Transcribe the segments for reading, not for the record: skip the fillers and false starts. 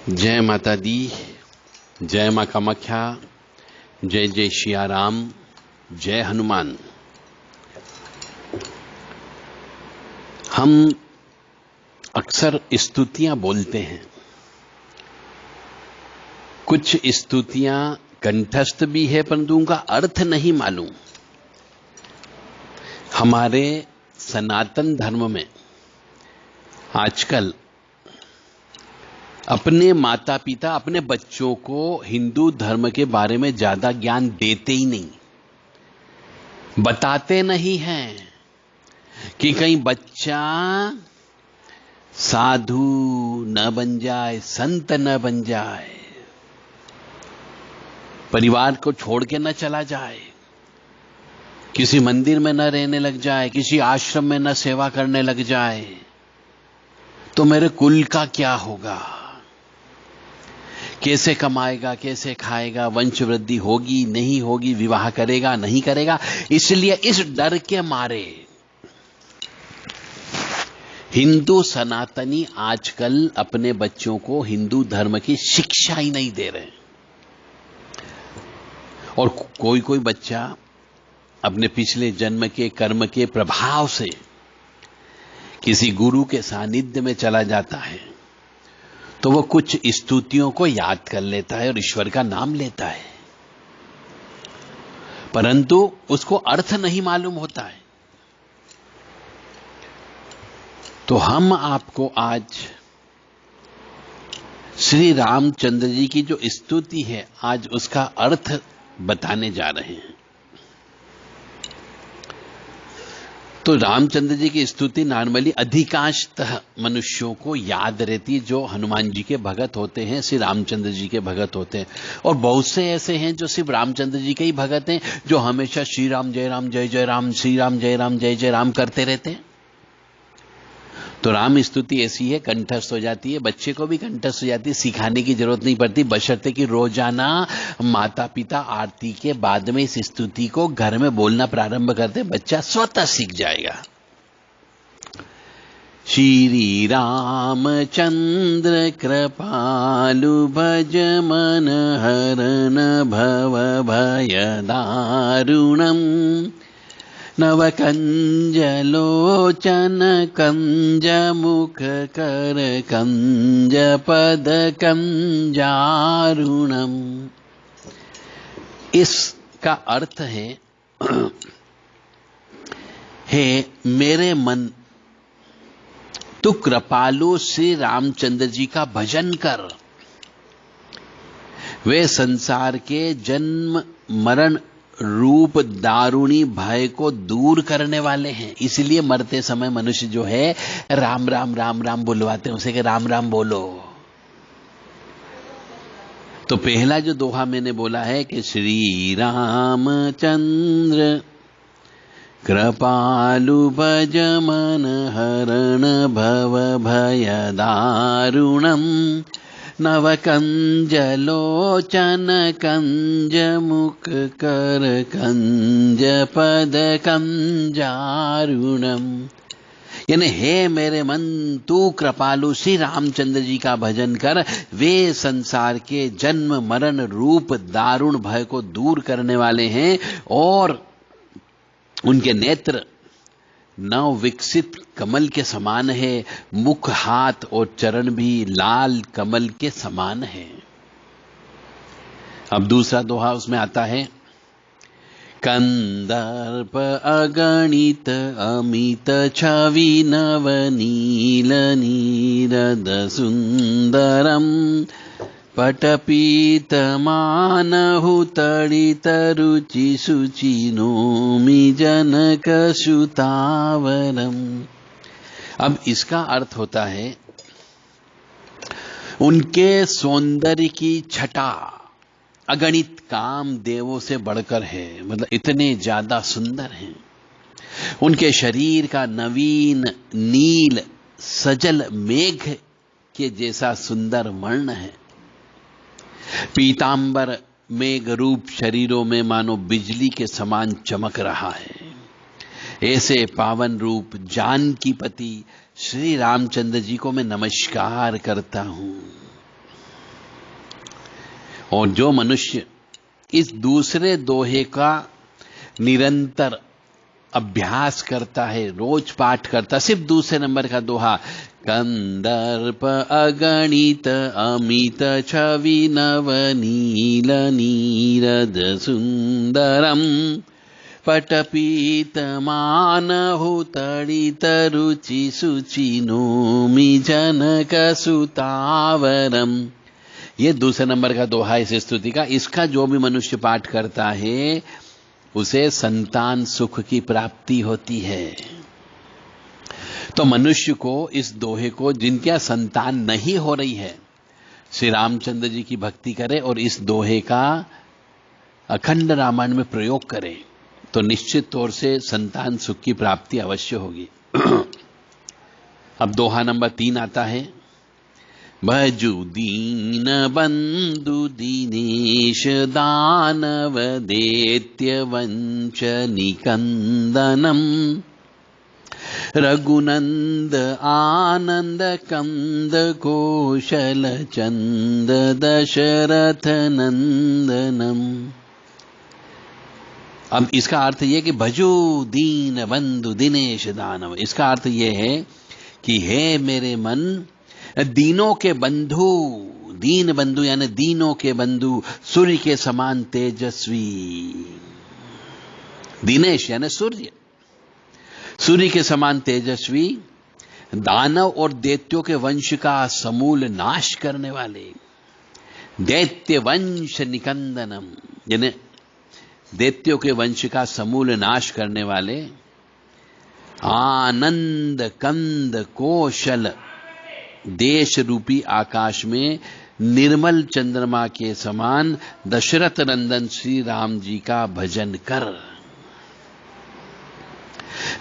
जय माता दी, जय माँ कामाख्या, जय जय श्री राम, जय हनुमान। हम अक्सर स्तुतियां बोलते हैं। कुछ स्तुतियां कंठस्थ भी है परंतु उनका अर्थ नहीं मालूम। हमारे सनातन धर्म में आजकल अपने माता पिता अपने बच्चों को हिंदू धर्म के बारे में ज्यादा ज्ञान देते ही नहीं, बताते नहीं हैं कि कहीं बच्चा साधु न बन जाए, संत न बन जाए, परिवार को छोड़ के न चला जाए, किसी मंदिर में न रहने लग जाए, किसी आश्रम में न सेवा करने लग जाए, तो मेरे कुल का क्या होगा, कैसे कमाएगा, कैसे खाएगा, वंश वृद्धि होगी नहीं होगी, विवाह करेगा नहीं करेगा। इसलिए इस डर के मारे हिंदू सनातनी आजकल अपने बच्चों को हिंदू धर्म की शिक्षा ही नहीं दे रहे। और कोई कोई बच्चा अपने पिछले जन्म के कर्म के प्रभाव से किसी गुरु के सानिध्य में चला जाता है तो वो कुछ स्तुतियों को याद कर लेता है और ईश्वर का नाम लेता है, परंतु उसको अर्थ नहीं मालूम होता है। तो हम आपको आज श्री रामचंद्र जी की जो स्तुति है, आज उसका अर्थ बताने जा रहे हैं। तो रामचंद्र जी की स्तुति नॉर्मली अधिकांशतः मनुष्यों को याद रहती है जो हनुमान जी के भगत होते हैं, श्री रामचंद्र जी के भगत होते हैं। और बहुत से ऐसे हैं जो सिर्फ रामचंद्र जी के ही भगत हैं, जो हमेशा श्री राम जय राम जय जय राम, श्री राम जय राम जय जय राम करते रहते हैं। तो राम स्तुति ऐसी है, कंठस्थ हो जाती है, बच्चे को भी कंठस्थ हो जाती है, सिखाने की जरूरत नहीं पड़ती, बशर्ते कि रोजाना माता पिता आरती के बाद में इस स्तुति को घर में बोलना प्रारंभ करते, बच्चा स्वतः सीख जाएगा। श्री रामचंद्र कृपालु भज मन हरन भव भय दारुणम, नवकंजलोचन कंज मुख कर कंज पद कंजारुणम। इसका अर्थ है, हे मेरे मन, तू कृपालु श्री रामचंद्र जी का भजन कर। वे संसार के जन्म मरण रूप दारुणी भय को दूर करने वाले हैं। इसलिए मरते समय मनुष्य जो है राम राम राम राम बुलवाते हैं उसे कि राम राम बोलो। तो पहला जो दोहा मैंने बोला है कि श्री रामचंद्र कृपालु भज मन हरण भव भय दारुणम, नवकंजलोचन कंज मुख कर कंज पद कंजारुणम। यानी हे मेरे मन, तू कृपालु श्री रामचंद्र जी का भजन कर। वे संसार के जन्म मरण रूप दारुण भय को दूर करने वाले हैं और उनके नेत्र नव विकसित कमल के समान है, मुख हाथ और चरण भी लाल कमल के समान है। अब दूसरा दोहा उसमें आता है, कंदर्प अगणित अमित छवि नवनील नीरद सुंदरम, पटपीत मानहु तड़ित रुचि सुचि नोमि जनक सुतावरम। अब इसका अर्थ होता है, उनके सौंदर्य की छटा अगणित काम देवों से बढ़कर है, मतलब इतने ज्यादा सुंदर हैं। उनके शरीर का नवीन नील सजल मेघ के जैसा सुंदर वर्ण है। पीतांबर मेघ रूप शरीरों में मानो बिजली के समान चमक रहा है। ऐसे पावन रूप जानकी पति श्री रामचंद्र जी को मैं नमस्कार करता हूं। और जो मनुष्य इस दूसरे दोहे का निरंतर अभ्यास करता है, रोज पाठ करता, सिर्फ दूसरे नंबर का दोहा, कंदर्प अगणित अमित छवि नवनील नीरद सुंदरम पटपीत मानहु तड़ित रुचि सुचि नोमि जनक सुतावरम। ये दूसरे नंबर का दोहा इस स्तुति का। इसका जो भी मनुष्य पाठ करता है उसे संतान सुख की प्राप्ति होती है। तो मनुष्य को इस दोहे को, जिनके संतान नहीं हो रही है, श्री रामचंद्र जी की भक्ति करे और इस दोहे का अखंड रामायण में प्रयोग करे तो निश्चित तौर से संतान सुख की प्राप्ति अवश्य होगी। अब दोहा नंबर 3 आता है, भजु दीन बंधु दीनेश दानव दैत्य वंच निकंदनम रघुनंद आनंद कंद कौशल चंद दशरथ नंदनम। अब इसका अर्थ यह कि भजु दीन बंधु दिनेश दानव, इसका अर्थ यह है कि हे मेरे मन, दीनों के बंधु, दीन बंधु यानी दीनों के बंधु, सूर्य के समान तेजस्वी, दिनेश यानी सूर्य, सूर्य के समान तेजस्वी, दानव और दैत्यों के वंश का समूल नाश करने वाले, दैत्य वंश निकंदनम यानी दैत्यों के वंश का समूल नाश करने वाले, आनंद कंद कौशल देश रूपी आकाश में निर्मल चंद्रमा के समान दशरथ नंदन श्री राम जी का भजन कर।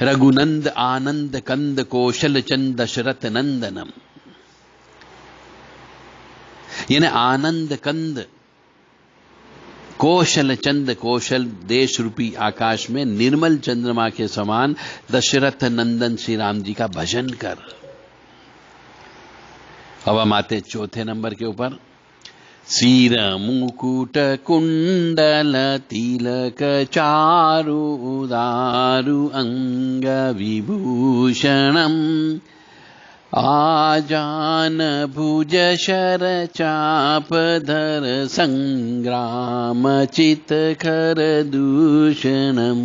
रघुनंद आनंद कंद कौशल चंद दशरथ नंदनम यानी आनंद कंद कौशल चंद कौशल देश रूपी आकाश में निर्मल चंद्रमा के समान दशरथ नंदन श्री राम जी का भजन कर। अब हम आते चौथे नंबर के ऊपर, सीर मुकुट कुंडल तिलक चारु उदारु अंग विभूषणम आजान भुज शर चाप धर संग्राम चित खर दूषणम।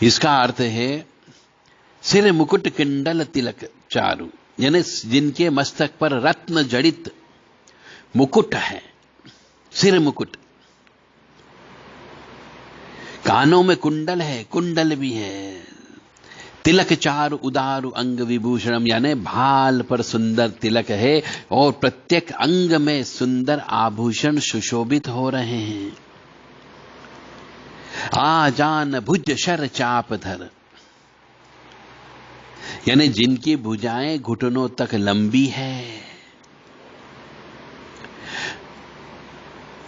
इसका अर्थ है सिर मुकुट कुंडल तिलक चारु यानी जिनके मस्तक पर रत्न जड़ित मुकुट है, सिर मुकुट, कानों में कुंडल है, कुंडल भी है, तिलक चारु उदारु अंग विभूषणम यानी भाल पर सुंदर तिलक है और प्रत्येक अंग में सुंदर आभूषण सुशोभित हो रहे हैं। आजान भुज शर चाप धर यानी जिनकी भुजाएं घुटनों तक लंबी है।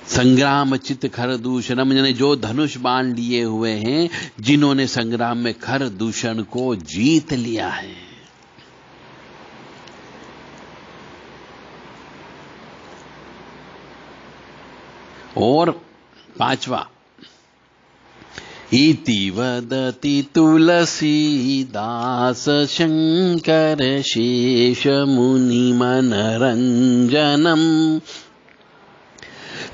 संग्राम चित खर दूषणम यानी जो धनुष बाण लिए हुए हैं, जिन्होंने संग्राम में खर दूषण को जीत लिया है। और 5वां, इति वदति तुलसीदास शंकर शेष मुनि मनरंजनम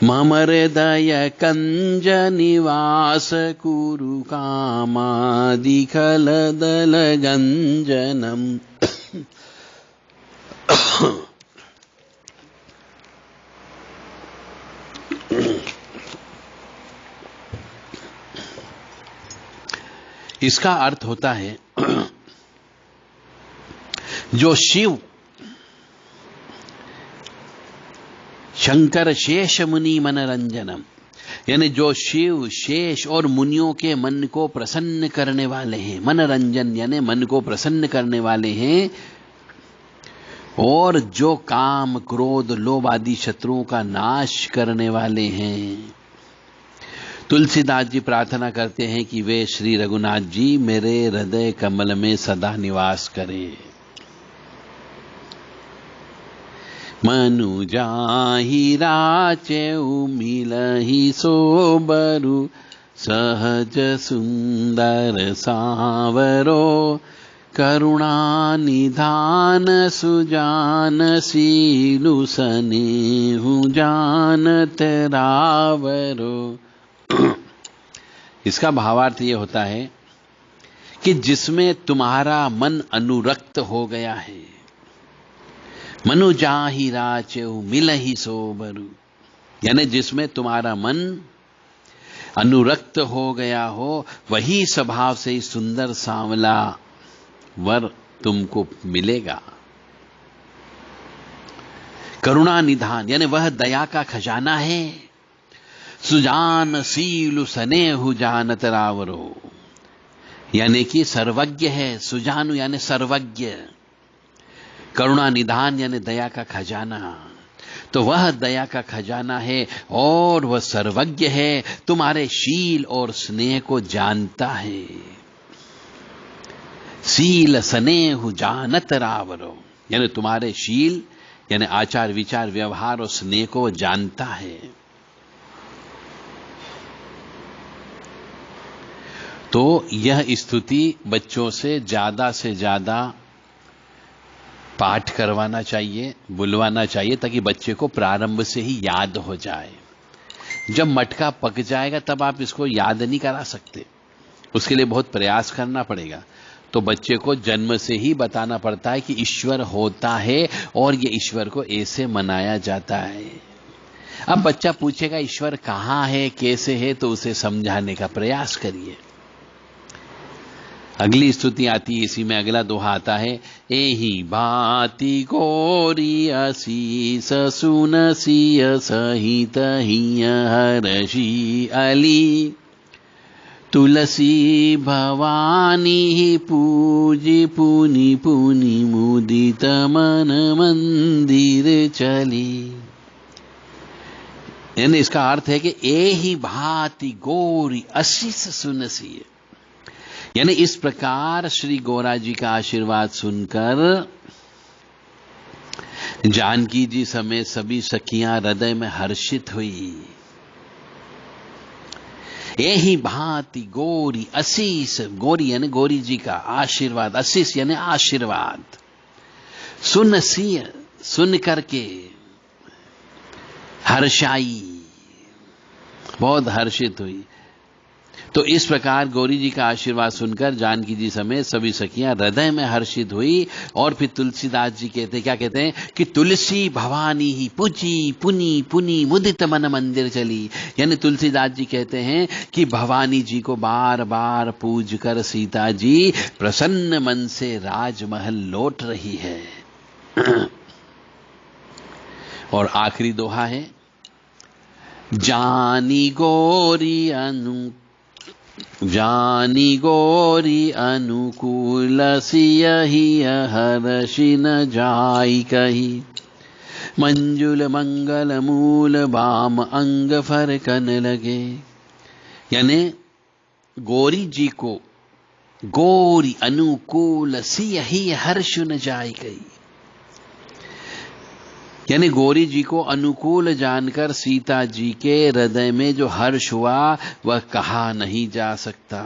मम हृदय कंज निवास कुरु कामादि खलदल गंजनम। इसका अर्थ होता है जो शिव शंकर शेष मुनि मनरंजनम यानी जो शिव शेष और मुनियों के मन को प्रसन्न करने वाले हैं, मनरंजन यानी मन को प्रसन्न करने वाले हैं, और जो काम क्रोध लोभ आदि शत्रुओं का नाश करने वाले हैं। तुलसीदास जी प्रार्थना करते हैं कि वे श्री रघुनाथ जी मेरे हृदय कमल में सदा निवास करें। मनु जाहि राचेउ मिलहि सोबरु सहज सुंदर सावरो करुणा निधान सुजान सीलु सनेहु जानत रावरो। इसका भावार्थ ये होता है कि जिसमें तुम्हारा मन अनुरक्त हो गया है, मनु जाहि राचेउ मिलहि सोबरु, यानी जिसमें तुम्हारा मन अनुरक्त हो गया हो, वही स्वभाव से ही सुंदर सांवला वर तुमको मिलेगा। करुणा निधान यानी वह दया का खजाना है। सुजान सीलु सनेहु जानत रावरो, यानी कि सर्वज्ञ है। सुजानु यानी सर्वज्ञ, करुणा निधान यानी दया का खजाना। तो वह दया का खजाना है और वह सर्वज्ञ है, तुम्हारे शील और स्नेह को जानता है। शील स्नेहु जानत रावरो, यानी तुम्हारे शील यानी आचार विचार व्यवहार और स्नेह को जानता है। तो यह स्तुति बच्चों से ज्यादा पाठ करवाना चाहिए, बुलवाना चाहिए, ताकि बच्चे को प्रारंभ से ही याद हो जाए। जब मटका पक जाएगा तब आप इसको याद नहीं करा सकते, उसके लिए बहुत प्रयास करना पड़ेगा। तो बच्चे को जन्म से ही बताना पड़ता है कि ईश्वर होता है और ये ईश्वर को ऐसे मनाया जाता है। अब बच्चा पूछेगा ईश्वर कहाँ है, कैसे है, तो उसे समझाने का प्रयास करिए। अगली स्तुति आती है, इसी में अगला दोहा आता है। एहि भांति गोरी असीस सुनसिय सहित हिय हरषि अली, तुलसी भवानी पूजी पुनि पुनि मुदित मन मंदिर चली। यानी इसका अर्थ है कि एहि भांति गोरी असीस सुनसिय, यानी इस प्रकार श्री गौरा जी का आशीर्वाद सुनकर जानकी जी समेत सभी सखियां हृदय में हर्षित हुई। यही भांति गोरी असीस, गोरी यानी गौरी जी का आशीर्वाद, असीस यानी आशीर्वाद, सुन सिय सुन करके हर्षाई, बहुत हर्षित हुई। तो इस प्रकार गौरी जी का आशीर्वाद सुनकर जानकी जी समेत सभी सखियां हृदय में हर्षित हुई। और फिर तुलसीदास जी कहते, क्या कहते हैं कि तुलसी भवानी ही पूजी पुनि पुनि मुदित मन मंदिर चली। यानी तुलसीदास जी कहते हैं कि भवानी जी को बार बार पूज कर सीता जी प्रसन्न मन से राजमहल लौट रही है। और आखिरी दोहा है, जानी गोरी अनुकूल सियहि हरषि न जाई कही, मंजुल मंगल मूल बाम अंग फरकन लगे। यानी गौरी जी को गोरी अनुकूल सियहि हर्ष न जाई कही, यानी गौरी जी को अनुकूल जानकर सीता जी के हृदय में जो हर्ष हुआ वह कहा नहीं जा सकता।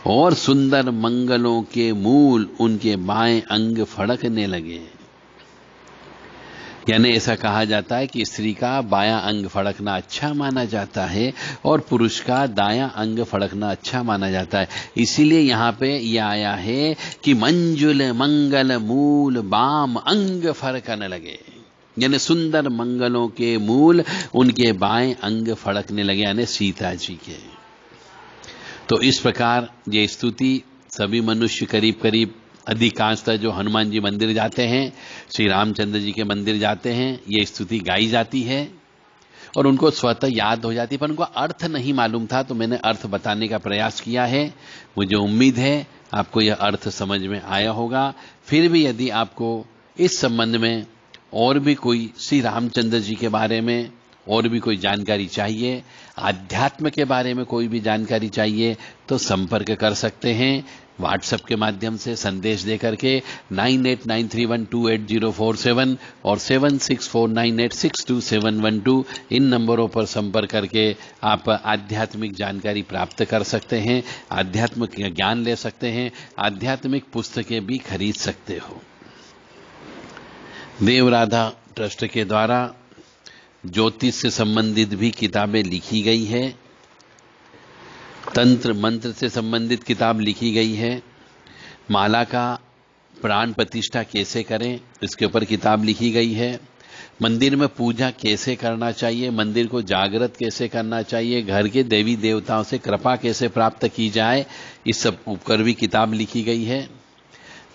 और सुंदर मंगलों के मूल उनके बाएं अंग फड़कने लगे। यानी ऐसा कहा जाता है कि स्त्री का बायां अंग फड़कना अच्छा माना जाता है और पुरुष का दायां अंग फड़कना अच्छा माना जाता है। इसीलिए यहां पे यह आया है कि मंजुल मंगल मूल बाम अंग फड़कने लगे, यानी सुंदर मंगलों के मूल उनके बाएं अंग फड़कने लगे, यानी सीता जी के। तो इस प्रकार ये स्तुति सभी मनुष्य करीब करीब अधिकांशतः जो हनुमान जी मंदिर जाते हैं, श्री रामचंद्र जी के मंदिर जाते हैं, ये स्तुति गाई जाती है और उनको स्वतः याद हो जाती है। पर उनको अर्थ नहीं मालूम था, तो मैंने अर्थ बताने का प्रयास किया है। मुझे उम्मीद है आपको यह अर्थ समझ में आया होगा। फिर भी यदि आपको इस संबंध में और भी कोई श्री रामचंद्र जी के बारे में और भी कोई जानकारी चाहिए, आध्यात्म के बारे में कोई भी जानकारी चाहिए, तो संपर्क कर सकते हैं। व्हाट्सएप के माध्यम से संदेश दे करके 9893128047 और 7649862712 इन नंबरों पर संपर्क करके आप आध्यात्मिक जानकारी प्राप्त कर सकते हैं, आध्यात्मिक ज्ञान ले सकते हैं, आध्यात्मिक पुस्तकें भी खरीद सकते हो। देवराधा ट्रस्ट के द्वारा ज्योतिष से संबंधित भी किताबें लिखी गई है, तंत्र मंत्र से संबंधित किताब लिखी गई है, माला का प्राण प्रतिष्ठा कैसे करें इसके ऊपर किताब लिखी गई है, मंदिर में पूजा कैसे करना चाहिए, मंदिर को जागृत कैसे करना चाहिए, घर के देवी देवताओं से कृपा कैसे प्राप्त की जाए, इस सब ऊपर भी किताब लिखी गई है।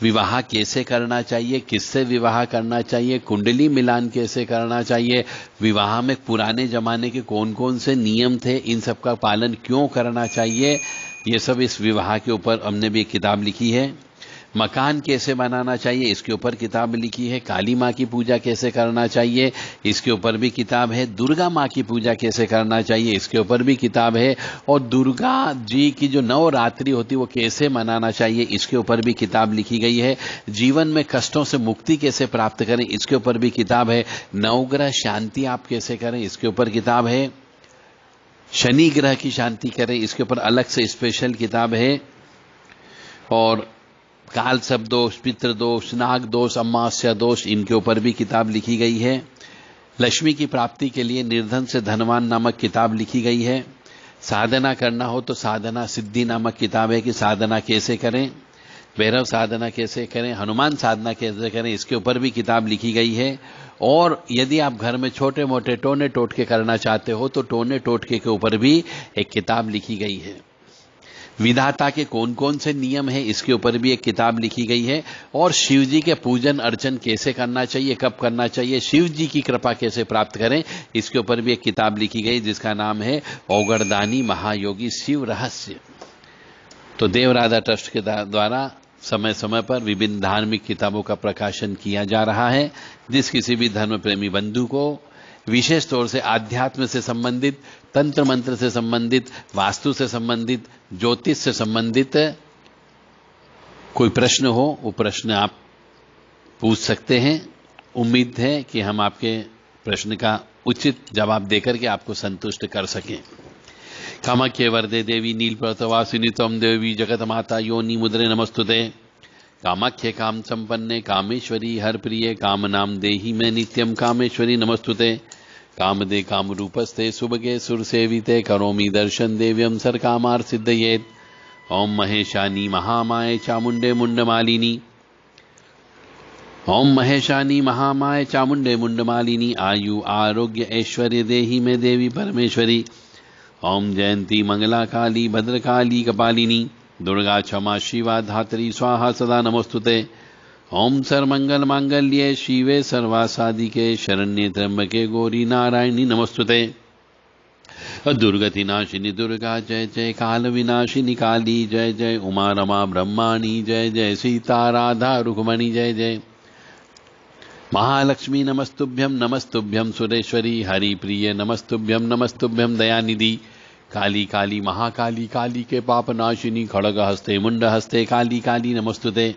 विवाह कैसे करना चाहिए, किससे विवाह करना चाहिए, कुंडली मिलान कैसे करना चाहिए, विवाह में पुराने जमाने के कौन कौन से नियम थे, इन सब का पालन क्यों करना चाहिए, ये सब इस विवाह के ऊपर हमने भी एक किताब लिखी है। मकान कैसे बनाना चाहिए इसके ऊपर किताब लिखी है। काली माँ की पूजा कैसे करना चाहिए इसके ऊपर भी किताब है। दुर्गा माँ की पूजा कैसे करना चाहिए इसके ऊपर भी किताब है। और दुर्गा जी की जो नवरात्रि होती है वो कैसे मनाना चाहिए इसके ऊपर भी किताब लिखी गई है। जीवन में कष्टों से मुक्ति कैसे प्राप्त करें इसके ऊपर भी किताब है। नवग्रह शांति आप कैसे करें इसके ऊपर किताब है। शनि ग्रह की शांति करें इसके ऊपर अलग से स्पेशल किताब है। और काल सब दोष, पितृ दोष, नाग दोष, अमावस्या दोष, इनके ऊपर भी किताब लिखी गई है। लक्ष्मी की प्राप्ति के लिए निर्धन से धनवान नामक किताब लिखी गई है। साधना करना हो तो साधना सिद्धि नामक किताब है कि साधना कैसे करें, भैरव साधना कैसे करें, हनुमान साधना कैसे करें, इसके ऊपर भी किताब लिखी गई है। और यदि आप घर में छोटे मोटे टोने टोटके करना चाहते हो तो टोने टोटके के ऊपर भी एक किताब लिखी गई है। विधाता के कौन कौन से नियम है इसके ऊपर भी एक किताब लिखी गई है। और शिव जी के पूजन अर्चन कैसे करना चाहिए, कब करना चाहिए, शिव जी की कृपा कैसे प्राप्त करें इसके ऊपर भी एक किताब लिखी गई जिसका नाम है औगड़दानी महायोगी शिव रहस्य। तो देवराधा ट्रस्ट के द्वारा समय समय पर विभिन्न धार्मिक किताबों का प्रकाशन किया जा रहा है। जिस किसी भी धर्म प्रेमी बंधु को विशेष तौर से आध्यात्म से संबंधित, तंत्र मंत्र से संबंधित, वास्तु से संबंधित, ज्योतिष से संबंधित कोई प्रश्न हो वो प्रश्न आप पूछ सकते हैं। उम्मीद है कि हम आपके प्रश्न का उचित जवाब देकर के आपको संतुष्ट कर सकें। कामाख्ये वरदे देवी नीलपर्वतवासिनी त्वं देवी जगत माता योनि मुद्रे नमस्तुते। कामाख्ये काम संपन्ने कामेश्वरी हर प्रिय काम नाम देहि में नित्यम कामेश्वरी नमस्तुते। कामदे काम रूपस्ते सुभगे सुर सेविते करोमि दर्शन देव्यम सर कामार सिद्धयेत। ओम महेशानी महामाये चामुंडे मुंडमालिनी। ओम महेशानी महामाये चामुंडे मुंडमालिनी। आयु आरोग्य ऐश्वर्य देहि में देवी परमेश्वरी। ओम जयंती मंगला काली भद्रकाली कपालिनी। दुर्गा क्षमा शिवा धात्री स्वाहा सदा नमोस्तुते। ओम सर्वमंगल मांगल्ये शिवे सर्वासादिके शरण्ये त्र्यंबके गौरी नारायणी नमोस्तुते। दुर्गति नाशिनी दुर्गा जय जय, काल विनाशिनी काली जय जय, उमा रमा ब्रह्माणी जय जय, सीता राधा रुक्मणी जय जय। महालक्ष्मी नमस्तुभ्यम नमस्तुभ्यम सुरेश्वरी हरिप्रिय नमस्तुभ्यम नमस्तुभ्यम दयानिधि। काली काली महाकाली काली के पाप नाशिनी खड़ग हस्ते मुंड हस्ते काली काली नमस्तुते।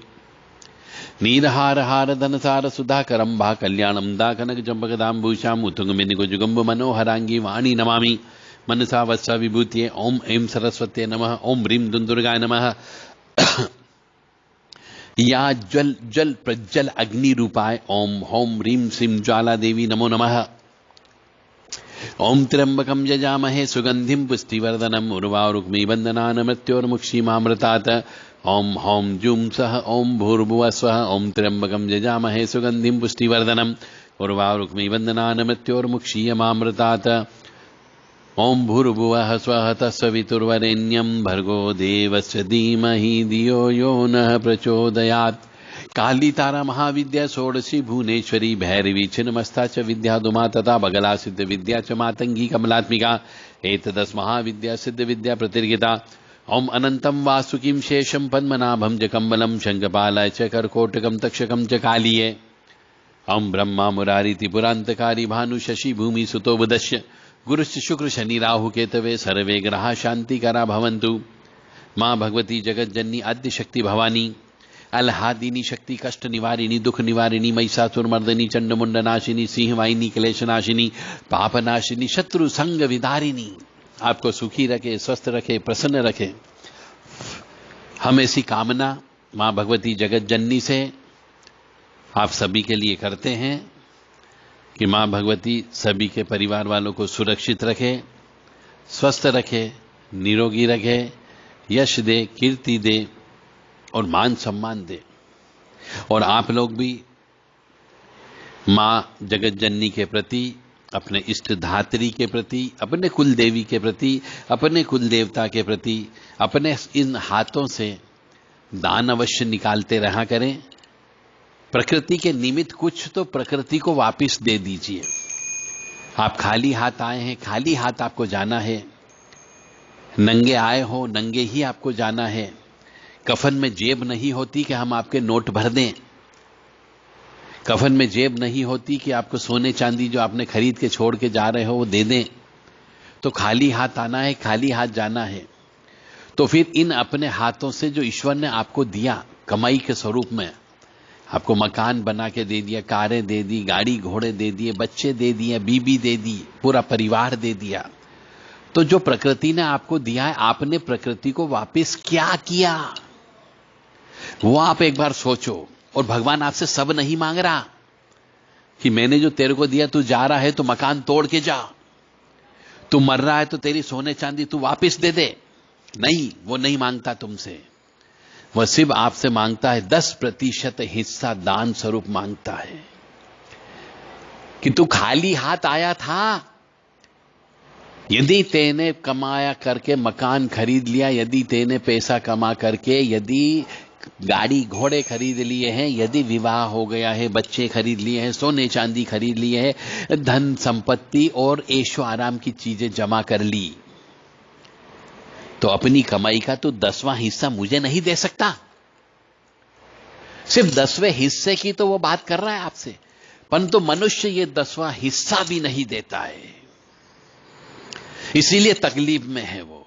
नीरहार हार धनसार सुधाकरंभा कल्याणम दा कनक जंबक दाम्बूषाम उत्तुंग मिनिगु जुगंब मनोहरांगी वाणी नमामि मनसा वत्सा विभूतिये। ओम ऐं सरस्वत्ये नमः। ओम ह्रीं दुर्गाय नमः। या जल जल प्रज्वल अग्नि रूपाय ओम होम ह्रीं श्रीं ज्वाला देवी नमो नमः। ओम त्र्यंबकं यजामहे सुगंधिं पुष्टिवर्धनम् उर्वारुक्मी बंधनान् मृत्योर्मुक्षीमामृतात्। ओम होम जूम सह ओम भूर्भुवः स्वः। ओम त्र्यंबकं यजामहे सुगंधिं पुष्टिवर्धनम् उर्वारुक्मी बंधनान् मृत्योर्मुक्षीयमामृतात्। ओम भूर्भुवः स्वः तत्सवितुर्वरेण्यं भर्गो देवस्य धीमहि धियो यो नः प्रचोदयात्। काली तारा महाविद्या षोडशी भुवनेश्वरी भैरवी छिन्नमस्ता च विद्याधुमा तथा बगला सिद्ध विद्या च मातंगी कमलात्मिका। एतदस् महाविद्या सिद्ध विद्या प्रतिर्गिता। ओम अनंतम वासुकीं शेषम पद्मनाभं च कम्बलं शंखपालाय च करकोटकं तक्षकं च कालीये। ओम ब्रह्मा मुरारी त्रिपुरांतकारी भानु शशि भूमि सुतो बुधस्य। गुरुश्च शुक्र शनि राहु केतवे सर्वे ग्रहा शांतिकरा भवन्तु। मां भगवती जगत जननी आद्य शक्ति भवानी अलहादिनी शक्ति कष्ट निवारिणी दुख निवारिणी महिषासुर मर्दिनी चंडमुंड नाशिनी सिंह वाहिनी क्लेश नाशिनी पाप नाशिनी शत्रु संग विदारिणी आपको सुखी रखे, स्वस्थ रखे, प्रसन्न रखे। हम ऐसी कामना मां भगवती जगत जननी से आप सभी के लिए करते हैं कि मां भगवती सभी के परिवार वालों को सुरक्षित रखे, स्वस्थ रखे, निरोगी रखे, यश दे, कीर्ति दे और मान सम्मान दे। और आप लोग भी मां जगत जननी के प्रति, अपने इष्ट धात्री के प्रति, अपने कुल देवी के प्रति, अपने कुल देवता के प्रति अपने इन हाथों से दान अवश्य निकालते रहा करें। प्रकृति के निमित्त कुछ तो प्रकृति को वापस दे दीजिए। आप खाली हाथ आए हैं, खाली हाथ आपको जाना है। नंगे आए हो, नंगे ही आपको जाना है। कफन में जेब नहीं होती कि हम आपके नोट भर दें। कफन में जेब नहीं होती कि आपको सोने चांदी जो आपने खरीद के छोड़ के जा रहे हो वो दे दें। तो खाली हाथ आना है, खाली हाथ जाना है। तो फिर इन अपने हाथों से जो ईश्वर ने आपको दिया कमाई के स्वरूप में, आपको मकान बना के दे दिया, कारें दे दी, गाड़ी घोड़े दे दिए, बच्चे दे दिए, बीबी दे दी, पूरा परिवार दे दिया। तो जो प्रकृति ने आपको दिया है, आपने प्रकृति को वापस क्या किया वो आप एक बार सोचो। और भगवान आपसे सब नहीं मांग रहा कि मैंने जो तेरे को दिया, तू जा रहा है तो मकान तोड़ के जा, तू मर रहा है तो तेरी सोने चांदी तू वापस दे दे। नहीं, वो नहीं मांगता तुमसे। वह सिर्फ आपसे मांगता है 10% हिस्सा दान स्वरूप मांगता है कि तू खाली हाथ आया था। यदि तेने कमाया करके मकान खरीद लिया, यदि तेने पैसा कमा करके यदि गाड़ी घोड़े खरीद लिए हैं, यदि विवाह हो गया है, बच्चे खरीद लिए हैं, सोने चांदी खरीद लिए हैं, धन संपत्ति और ऐशो आराम की चीजें जमा कर ली, तो अपनी कमाई का तो 10वां हिस्सा मुझे नहीं दे सकता। सिर्फ 10वें हिस्से की तो वो बात कर रहा है आपसे, परंतु मनुष्य ये 10वां हिस्सा भी नहीं देता है। इसीलिए तकलीफ में है वो,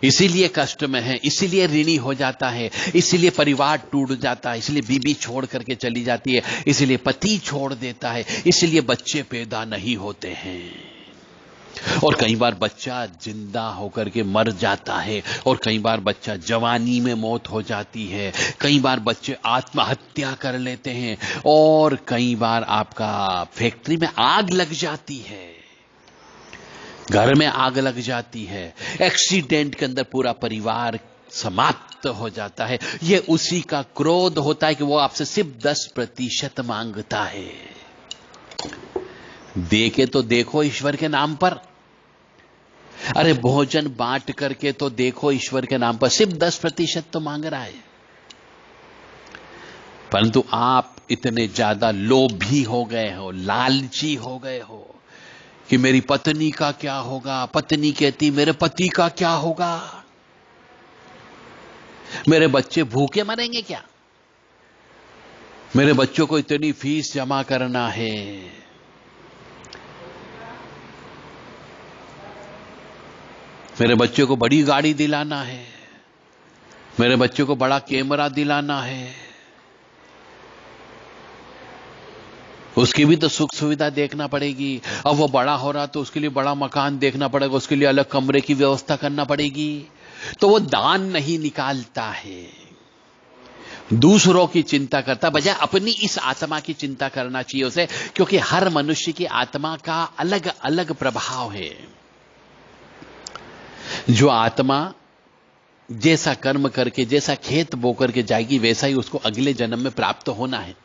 इसीलिए कष्ट में है, इसीलिए ऋणी हो जाता है, इसीलिए परिवार टूट जाता है, इसलिए बीबी छोड़ करके चली जाती है, इसीलिए पति छोड़ देता है, इसीलिए बच्चे पैदा नहीं होते हैं। और कई बार बच्चा जिंदा होकर के मर जाता है, और कई बार बच्चा जवानी में मौत हो जाती है, कई बार बच्चे आत्महत्या कर लेते हैं, और कई बार आपका फैक्ट्री में आग लग जाती है, घर में आग लग जाती है, एक्सीडेंट के अंदर पूरा परिवार समाप्त हो जाता है। यह उसी का क्रोध होता है कि वो आपसे सिर्फ 10% मांगता है। दे के तो देखो ईश्वर के नाम पर, अरे भोजन बांट करके तो देखो ईश्वर के नाम पर, सिर्फ 10% तो मांग रहा है। परंतु आप इतने ज्यादा लोभी हो गए हो, लालची हो गए हो कि मेरी पत्नी का क्या होगा, पत्नी कहती मेरे पति का क्या होगा, मेरे बच्चे भूखे मरेंगे क्या, मेरे बच्चों को इतनी फीस जमा करना है, मेरे बच्चों को बड़ी गाड़ी दिलाना है, मेरे बच्चों को बड़ा कैमरा दिलाना है, उसकी भी तो सुख सुविधा देखना पड़ेगी। अब वो बड़ा हो रहा तो उसके लिए बड़ा मकान देखना पड़ेगा, उसके लिए अलग कमरे की व्यवस्था करना पड़ेगी। तो वो दान नहीं निकालता है, दूसरों की चिंता करता, बजाय अपनी इस आत्मा की चिंता करना चाहिए उसे, क्योंकि हर मनुष्य की आत्मा का अलग अलग प्रभाव है। जो आत्मा जैसा कर्म करके, जैसा खेत बो करके जाएगी, वैसा ही उसको अगले जन्म में प्राप्त होना है,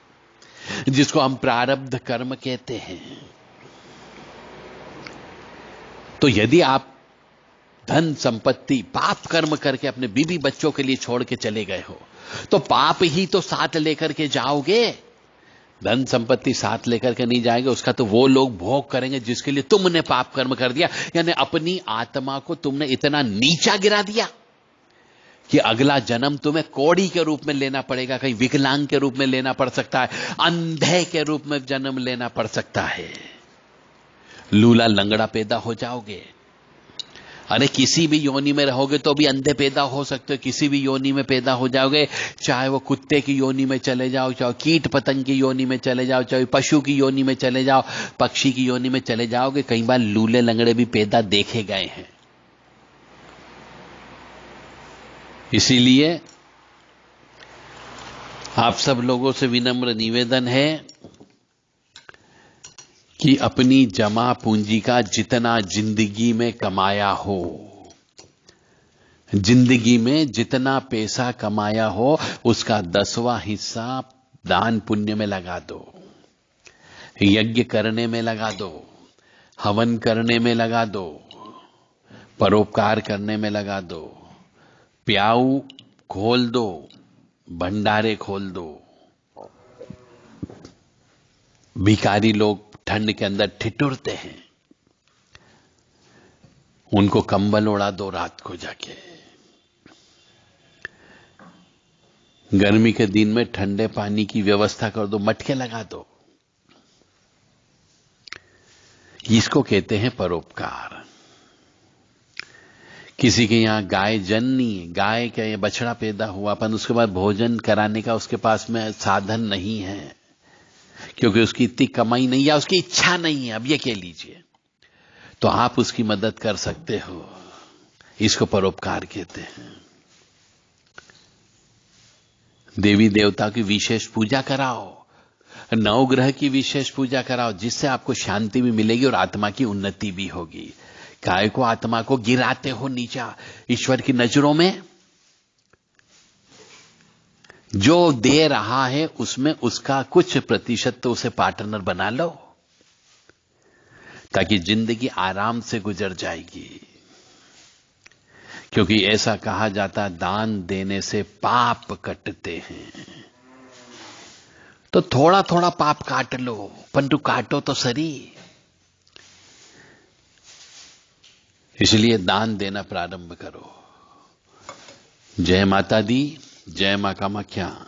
जिसको हम प्रारब्ध कर्म कहते हैं। तो यदि आप धन संपत्ति पाप कर्म करके अपने बीवी बच्चों के लिए छोड़ के चले गए हो, तो पाप ही तो साथ लेकर के जाओगे, धन संपत्ति साथ लेकर के नहीं जाएंगे। उसका तो वो लोग भोग करेंगे जिसके लिए तुमने पाप कर्म कर दिया। यानी अपनी आत्मा को तुमने इतना नीचा गिरा दिया कि अगला जन्म तुम्हें कौड़ी के रूप में लेना पड़ेगा, कहीं विकलांग के रूप में लेना पड़ सकता है, अंधे के रूप में जन्म लेना पड़ सकता है, लूला लंगड़ा पैदा हो जाओगे। अरे किसी भी योनि में रहोगे तो भी अंधे पैदा हो सकते हो, किसी भी योनि में पैदा हो जाओगे, चाहे वो कुत्ते की योनि में चले जाओ, चाहे कीट पतंग की योनि में चले जाओ, चाहे पशु की योनि में चले जाओ, पक्षी की योनि में चले जाओगे। कई बार लूले लंगड़े भी पैदा देखे गए हैं। इसीलिए आप सब लोगों से विनम्र निवेदन है कि अपनी जमा पूंजी का जितना जिंदगी में कमाया हो, जिंदगी में जितना पैसा कमाया हो, उसका 10वां हिस्सा दान पुण्य में लगा दो, यज्ञ करने में लगा दो, हवन करने में लगा दो, परोपकार करने में लगा दो, प्याऊ खोल दो, भंडारे खोल दो। भिखारी लोग ठंड के अंदर ठिठुरते हैं, उनको कंबल ओढ़ा दो रात को जाके। गर्मी के दिन में ठंडे पानी की व्यवस्था कर दो, मटके लगा दो। इसको कहते हैं परोपकार। किसी के यहां गाय जननी, गाय का ये बछड़ा पैदा हुआ, अपन उसके बाद भोजन कराने का उसके पास में साधन नहीं है, क्योंकि उसकी इतनी कमाई नहीं है, उसकी इच्छा नहीं है, अब ये कह लीजिए, तो आप उसकी मदद कर सकते हो। इसको परोपकार कहते हैं। देवी देवता की विशेष पूजा कराओ, नवग्रह की विशेष पूजा कराओ, जिससे आपको शांति भी मिलेगी और आत्मा की उन्नति भी होगी। काय को आत्मा को गिराते हो नीचा ईश्वर की नजरों में? जो दे रहा है उसमें उसका कुछ प्रतिशत तो उसे पार्टनर बना लो, ताकि जिंदगी आराम से गुजर जाएगी। क्योंकि ऐसा कहा जाता, दान देने से पाप कटते हैं। तो थोड़ा थोड़ा पाप काट लो, परंतु काटो तो सही। इसलिए दान देना प्रारंभ करो। जय माता दी, जय मां कामाख्या।